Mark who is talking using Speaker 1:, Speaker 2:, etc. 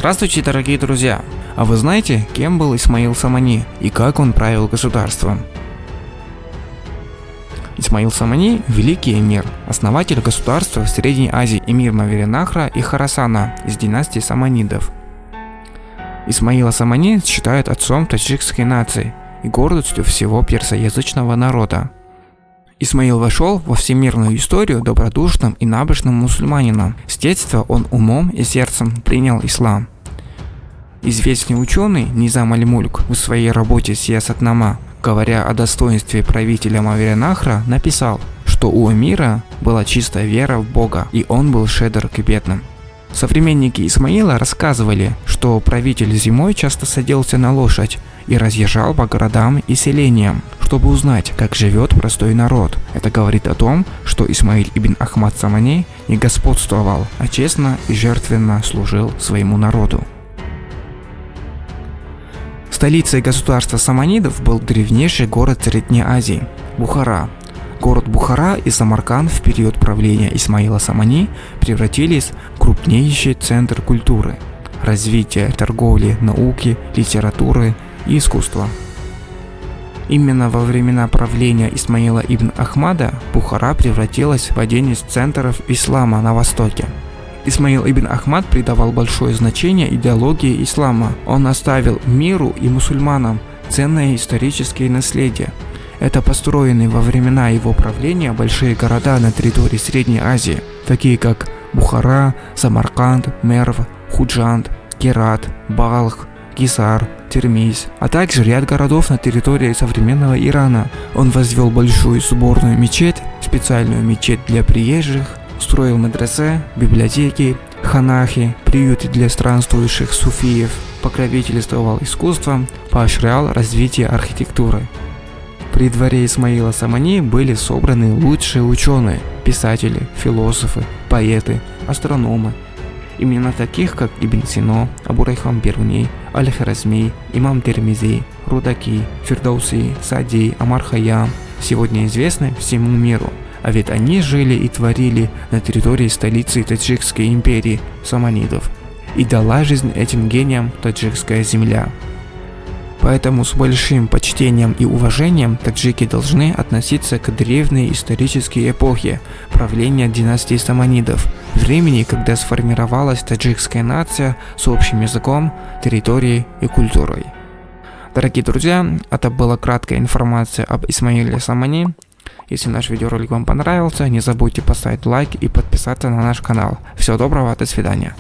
Speaker 1: Здравствуйте, дорогие друзья! А вы знаете, кем был Исмаил Самани и как он правил государством? Исмаил Самани – великий эмир, основатель государства в Средней Азии, эмир Мавереннахра и Хорасана из династии Саманидов. Исмаила Самани считают отцом таджикской нации и гордостью всего персоязычного народа. Исмаил вошел во всемирную историю добродушным и набожным мусульманином. С детства он умом и сердцем принял ислам. Известный ученый Низам аль-Мульк в своей работе «Сиясат-нама», говоря о достоинстве правителя Мавереннахра, написал, что у эмира была чистая вера в Бога, и он был щедр к бедным. Современники Исмаила рассказывали, что правитель зимой часто садился на лошадь и разъезжал по городам и селениям, чтобы узнать, как живет простой народ. Это говорит о том, что Исмаиль ибн Ахмад Самани не господствовал, а честно и жертвенно служил своему народу. Столицей государства Саманидов был древнейший город Средней Азии – Бухара. Город Бухара и Самарканд в период правления Исмаила Самани превратились в крупнейший центр культуры, развития торговли, науки, литературы и искусства. Именно во времена правления Исмаила ибн Ахмада Бухара превратилась в один из центров ислама на Востоке. Исмаил ибн Ахмад придавал большое значение идеологии ислама. Он оставил миру и мусульманам ценное историческое наследие. Это построенные во времена его правления большие города на территории Средней Азии, такие как Бухара, Самарканд, Мерв, Худжанд, Герат, Балх, Гисар, Термиз, а также ряд городов на территории современного Ирана. Он возвел большую соборную мечеть, специальную мечеть для приезжих, строил медресе, библиотеки, ханахи, приюты для странствующих суфиев, покровительствовал искусством, поощрял развитие архитектуры. При дворе Исмаила Самани были собраны лучшие ученые, писатели, философы, поэты, астрономы. Имена таких, как Ибн Сино, Абу-Райхан Бируней, Аль-Харазми, имам Термизи, Рудаки, Фирдауси, Сади, Амар Хайям сегодня известны всему миру. А ведь они жили и творили на территории столицы Таджикской империи Саманидов. И дала жизнь этим гениям таджикская земля. Поэтому с большим почтением и уважением таджики должны относиться к древней исторической эпохе правления династии Саманидов, времени, когда сформировалась таджикская нация с общим языком, территорией и культурой. Дорогие друзья, это была краткая информация об Исмаиле Самани. Если наш видеоролик вам понравился, не забудьте поставить лайк и подписаться на наш канал. Всего доброго, до свидания.